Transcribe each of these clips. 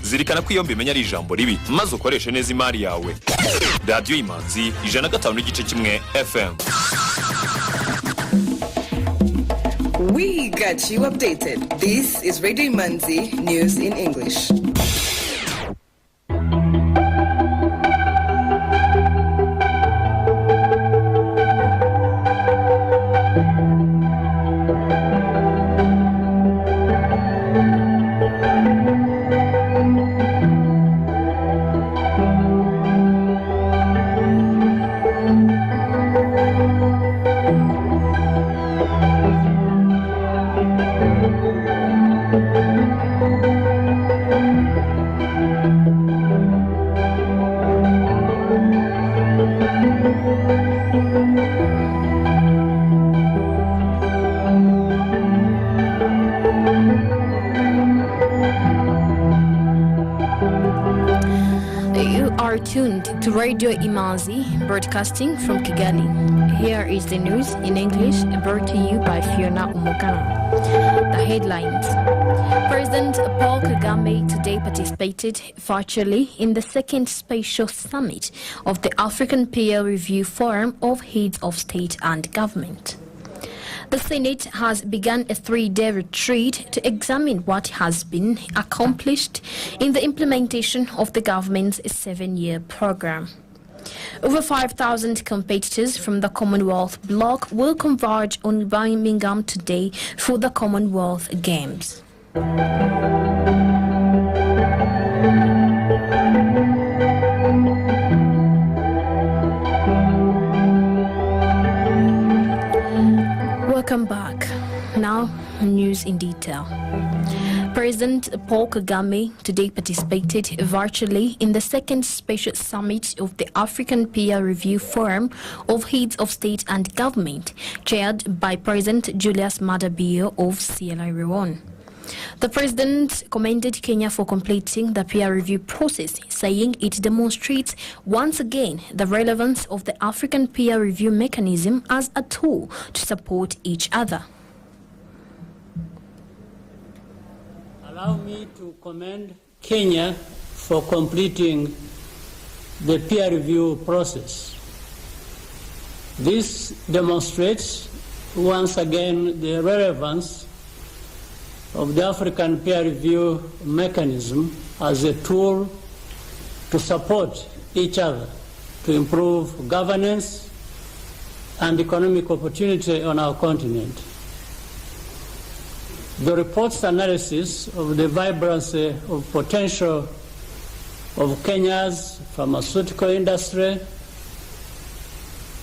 zirikana ko iyo mbimenya ari ijambo ribi maze ukoreshe neza imari yawe. Radio Imanzi 105.1 FM. We got you updated. This is Radio Imanzi News in English. Tuned to Radio Imanzi, broadcasting from Kigali. Here is the news in English brought to you by Fiona Umukana. The headlines. President Paul Kagame today participated virtually in the second special summit of the African Peer Review Forum of Heads of State and Government. The Senate has begun a 3-day retreat to examine what has been accomplished in the implementation of the government's 7-year program. Over 5,000 competitors from the Commonwealth bloc will converge on Birmingham today for the Commonwealth Games. Welcome back. Now, news in detail. President Paul Kagame today participated virtually in the second special summit of the African Peer Review Forum of Heads of State and Government, chaired by President Julius Maada Bio of Sierra Leone. The president commended Kenya for completing the peer review process, saying it demonstrates once again the relevance of the African peer review mechanism as a tool to support each other. Allow me to commend Kenya for completing the peer review process. This demonstrates once again the relevance of the African peer review mechanism as a tool to support each other, to improve governance and economic opportunity on our continent. The report's analysis of the vibrancy of potential of Kenya's pharmaceutical industry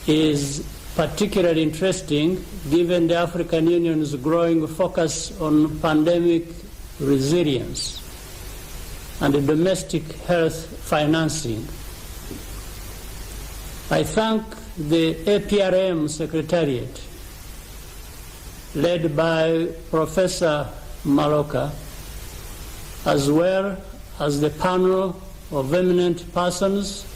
is particularly interesting given the African Union's growing focus on pandemic resilience and domestic health financing. I thank the APRM Secretariat, led by Professor Maloka, as well as the panel of eminent persons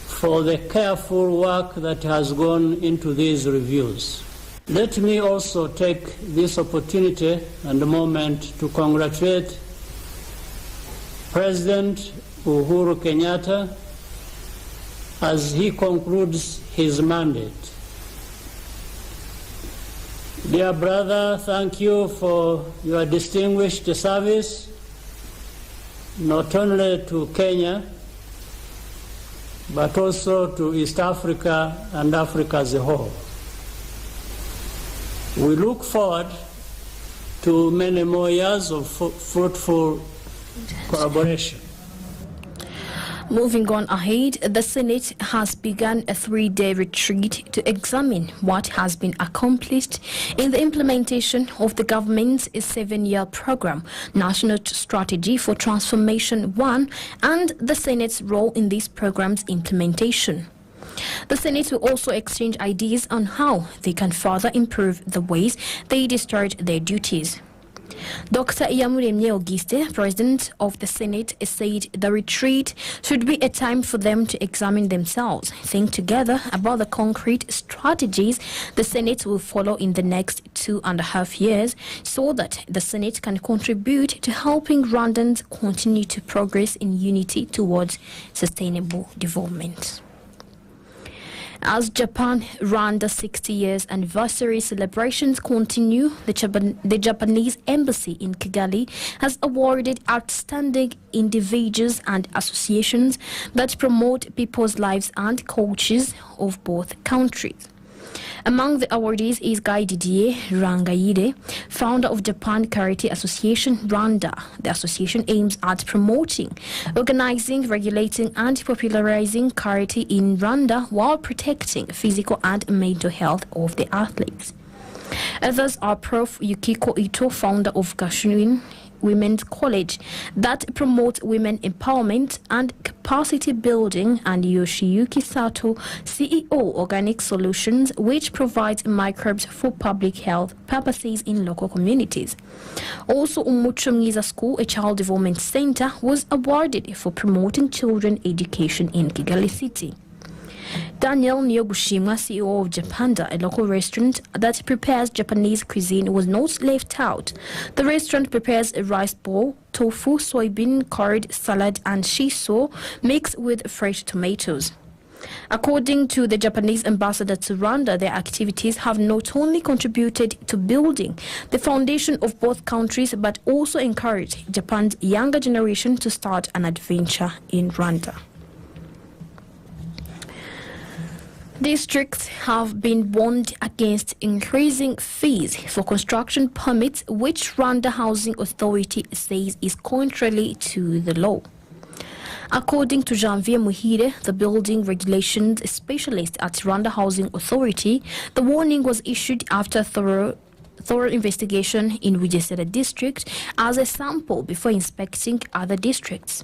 for the careful work that has gone into these reviews. Let me also take this opportunity and moment to congratulate President Uhuru Kenyatta as he concludes his mandate. Dear brother, thank you for your distinguished service, not only to Kenya, but also to East Africa and Africa as a whole. We look forward to many more years of fruitful collaboration. Moving on ahead, the Senate has begun a 3-day retreat to examine what has been accomplished in the implementation of the government's 7-year program, National Strategy for Transformation 1, and the Senate's role in this program's implementation. The Senate will also exchange ideas on how they can further improve the ways they discharge their duties. Dr. Iyamuremye Auguste, President of the Senate, said the retreat should be a time for them to examine themselves, think together about the concrete strategies the Senate will follow in the next 2.5 years so that the Senate can contribute to helping Rwandans continue to progress in unity towards sustainable development. As Japan-Rwanda 60 years anniversary celebrations continue, the Japanese embassy in Kigali has awarded outstanding individuals and associations that promote people's lives and cultures of both countries. Among the awardees is Guy Didier Rangayire, founder of Japan Karate Association Rwanda. The association aims at promoting, organizing, regulating and popularizing karate in Rwanda while protecting physical and mental health of the athletes. Others are Prof. Yukiko Ito, founder of Gashuin Women's College, that promotes women empowerment and capacity building, and Yoshiyuki Sato, CEO Organic Solutions, which provides microbes for public health purposes in local communities. Also, Umucho Mwiza School, a child development center, was awarded for promoting children education in Kigali City. Daniel Nyogushima, CEO of Japanda, a local restaurant that prepares Japanese cuisine, was not left out. The restaurant prepares a rice bowl, tofu, soybean, curd, salad, and shiso mixed with fresh tomatoes. According to the Japanese ambassador to Rwanda, their activities have not only contributed to building the foundation of both countries, but also encouraged Japan's younger generation to start an adventure in Rwanda. Districts have been warned against increasing fees for construction permits, which Rwanda Housing Authority says is contrary to the law. According to Janvier Muhire, the building regulations specialist at Rwanda Housing Authority, the warning was issued after thorough investigation in Bugesera district as a sample before inspecting other districts.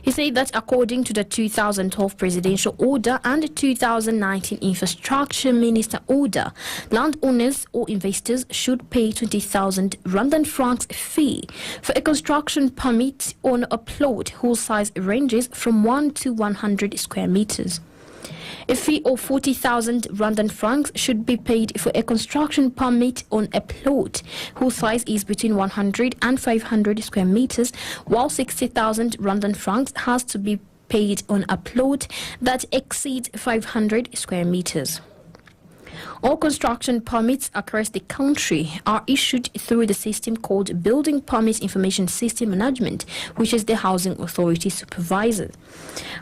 He said that according to the 2012 presidential order and 2019 infrastructure minister order, landowners or investors should pay 20,000 Rwandan francs fee for a construction permit on a plot whose size ranges from 1 to 100 square meters. A fee of 40,000 Rwandan francs should be paid for a construction permit on a plot whose size is between 100 and 500 square meters, while 60,000 Rwandan francs has to be paid on a plot that exceeds 500 square meters. All construction permits across the country are issued through the system called Building Permit Information System Management, which is the Housing Authority supervisor.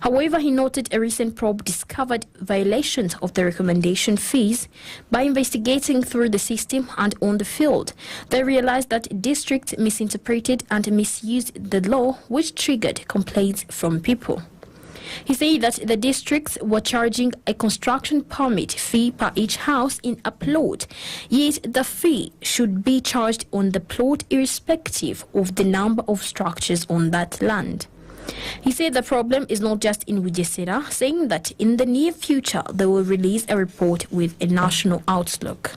However, he noted a recent probe discovered violations of the recommendation fees. By investigating through the system and on the field, they realized that districts misinterpreted and misused the law, which triggered complaints from people. He said that the districts were charging a construction permit fee per each house in a plot, yet the fee should be charged on the plot irrespective of the number of structures on that land. He said the problem is not just in Bugesera, saying that in the near future they will release a report with a national outlook.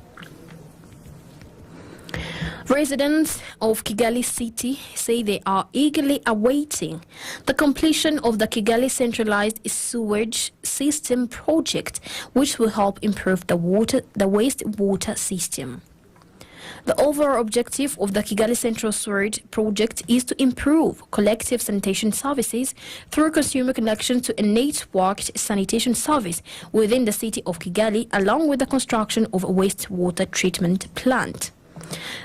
Residents of Kigali City say they are eagerly awaiting the completion of the Kigali Centralized Sewage System project, which will help improve the wastewater system. The overall objective of the Kigali Central Sewage project is to improve collective sanitation services through consumer connection to a networked sanitation service within the city of Kigali, along with the construction of a wastewater treatment plant.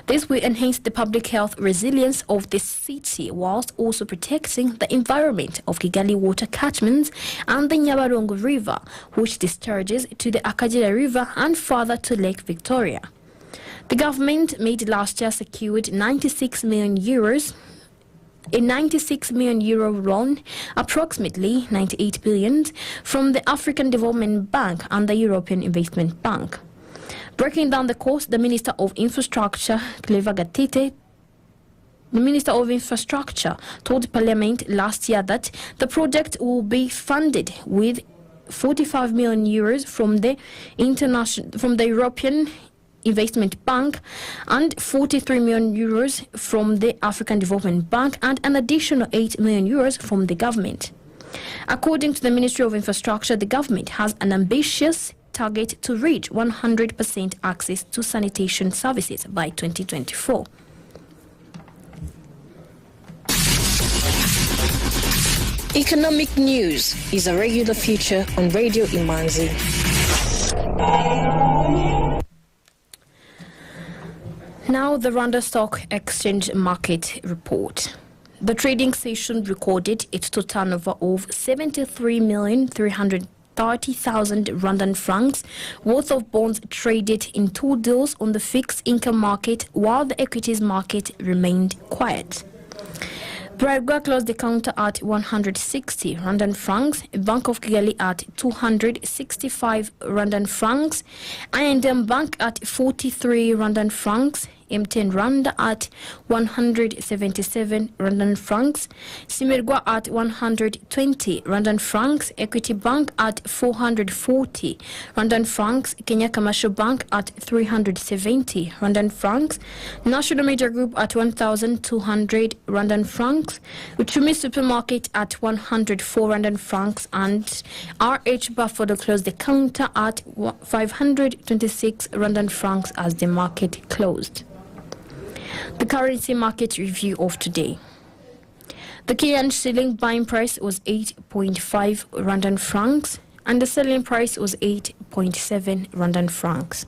This will enhance the public health resilience of the city whilst also protecting the environment of Kigali water catchments and the Nyabarongo River, which discharges to the Akagera River and further to Lake Victoria. The government made last year secured 96 million euros, a 96 million euro loan, approximately 98 billion, from the African Development Bank and the European Investment Bank. Breaking down the cost, the Minister of Infrastructure, Clever Gatete, told Parliament last year that the project will be funded with 45 million euros from the European Investment Bank and 43 million euros from the African Development Bank and an additional 8 million euros from the government. According to the Ministry of Infrastructure, the government has an ambitious target to reach 100% access to sanitation services by 2024. Economic news is a regular feature on Radio Imanzi. Now the Rwanda Stock Exchange Market Report. The trading session recorded its total turnover of 73,330,000 Rwandan francs worth of bonds traded in 2 deals on the fixed income market, while the equities market remained quiet. Bragua closed the counter at 160 Rwandan francs, Bank of Kigali at 265 Rwandan francs, I&M Bank at 43 Rwandan francs, M10 Rwanda at 177 Rwandan francs, Simerwa at 120 Rwandan francs, Equity Bank at 440 Rwandan francs, Kenya Commercial Bank at 370 Rwandan francs, National Media Group at 1,200 Rwandan francs, Uchumi Supermarket at 104 Rwandan francs, and RH Buffalo closed the counter at 526 Rwandan francs as the market closed. The currency market review of today. The Kenyan shilling buying price was 8.5 Rwandan francs and the selling price was 8.7 Rwandan francs.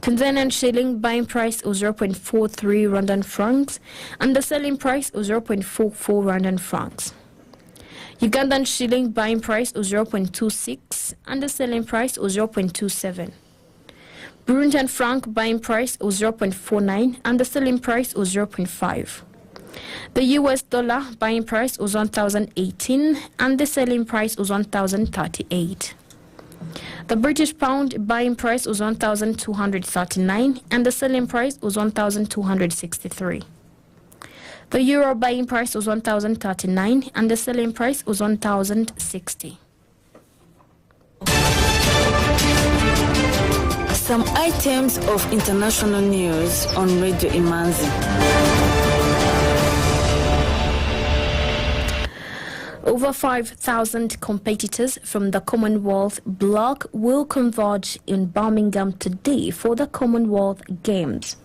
Tanzanian shilling buying price was 0.43 Rwandan francs and the selling price was 0.44 Rwandan francs. Ugandan shilling buying price was 0.26 and the selling price was 0.27. Burundian franc buying price was 0.49 and the selling price was 0.5. The US dollar buying price was 1,018 and the selling price was 1,038. The British pound buying price was 1,239 and the selling price was 1,263. The euro buying price was 1,039 and the selling price was 1,060. Some items of international news on Radio Imanzi. Over 5,000 competitors from the Commonwealth bloc will converge in Birmingham today for the Commonwealth Games.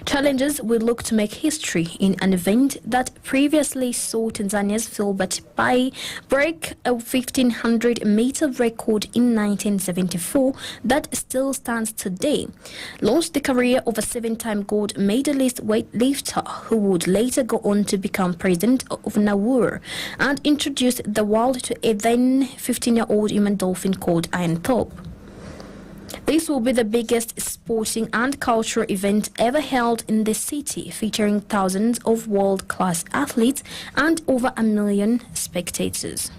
Challengers will look to make history in an event that previously saw Tanzania's Philbert Bayi break a 1,500-meter record in 1974 that still stands today, launched the career of a 7-time gold medalist weightlifter who would later go on to become president of Nauru, and introduced the world to a then 15-year-old human dolphin called Iron Top. This will be the biggest sporting and cultural event ever held in the city, featuring thousands of world-class athletes and over 1 million spectators.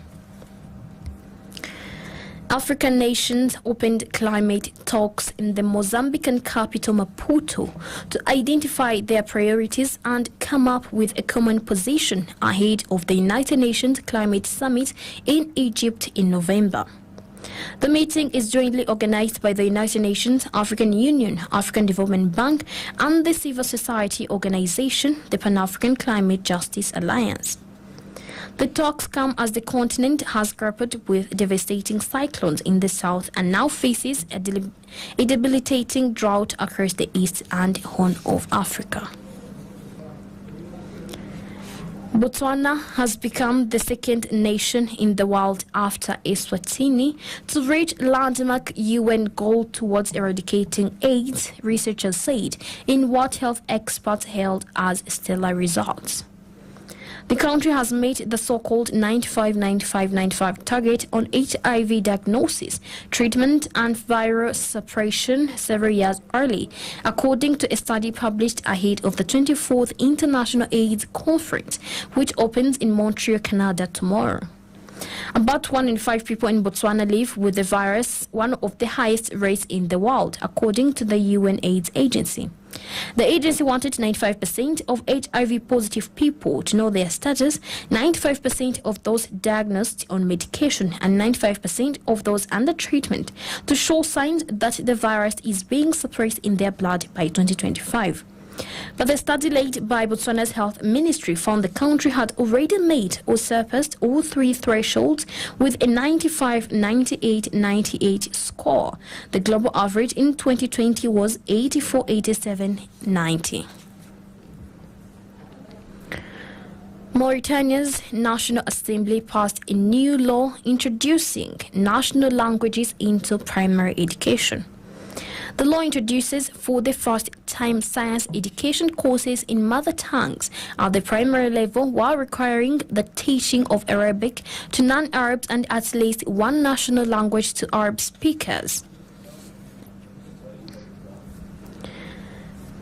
African nations opened climate talks in the Mozambican capital Maputo to identify their priorities and come up with a common position ahead of the United Nations Climate Summit in Egypt in November. The meeting is jointly organized by the United Nations, African Union, African Development Bank, and the civil society organization, the Pan-African Climate Justice Alliance. The talks come as the continent has grappled with devastating cyclones in the south and now faces a debilitating drought across the east and Horn of Africa. Botswana has become the second nation in the world after Eswatini to reach landmark UN goal towards eradicating AIDS, researchers said, in what health experts hailed as stellar results. The country has met the so-called 95-95-95 target on HIV diagnosis, treatment and viral suppression several years early, according to a study published ahead of the 24th International AIDS Conference, which opens in Montreal, Canada tomorrow. About 1 in 5 people in Botswana live with the virus, one of the highest rates in the world, according to the UN AIDS Agency. The agency wanted 95% of HIV-positive people to know their status, 95% of those diagnosed on medication, and 95% of those under treatment to show signs that the virus is being suppressed in their blood by 2025. But the study led by Botswana's health ministry found the country had already made or surpassed all three thresholds with a 95, 98, 98 score. The global average in 2020 was 84, 87, 90. Mauritania's National Assembly passed a new law introducing national languages into primary education. The law introduces for the first time science education courses in mother tongues at the primary level while requiring the teaching of Arabic to non-Arabs and at least one national language to Arab speakers.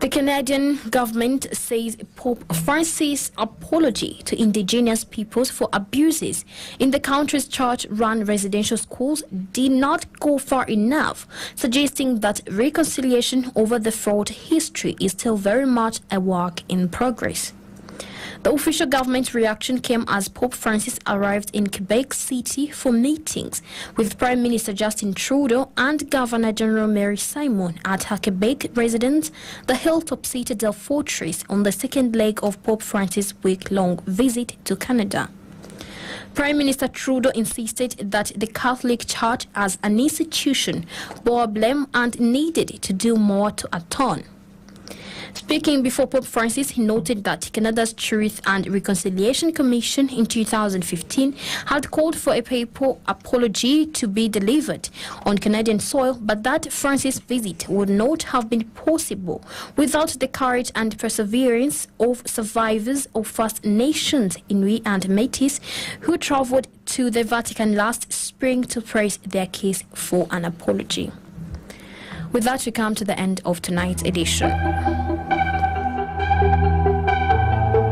The Canadian government says Pope Francis' apology to indigenous peoples for abuses in the country's church-run residential schools did not go far enough, suggesting that reconciliation over the fraught history is still very much a work in progress. The official government reaction came as Pope Francis arrived in Quebec City for meetings with Prime Minister Justin Trudeau and Governor General Mary Simon at her Quebec residence, the hilltop Citadel Fortress, on the second leg of Pope Francis' week-long visit to Canada. Prime Minister Trudeau insisted that the Catholic Church as an institution bore blame and needed to do more to atone. Speaking before Pope Francis, he noted that Canada's Truth and Reconciliation Commission in 2015 had called for a papal apology to be delivered on Canadian soil, but that Francis' visit would not have been possible without the courage and perseverance of survivors of First Nations, Inuit and Métis, who traveled to the Vatican last spring to press their case for an apology. With that, we come to the end of tonight's edition.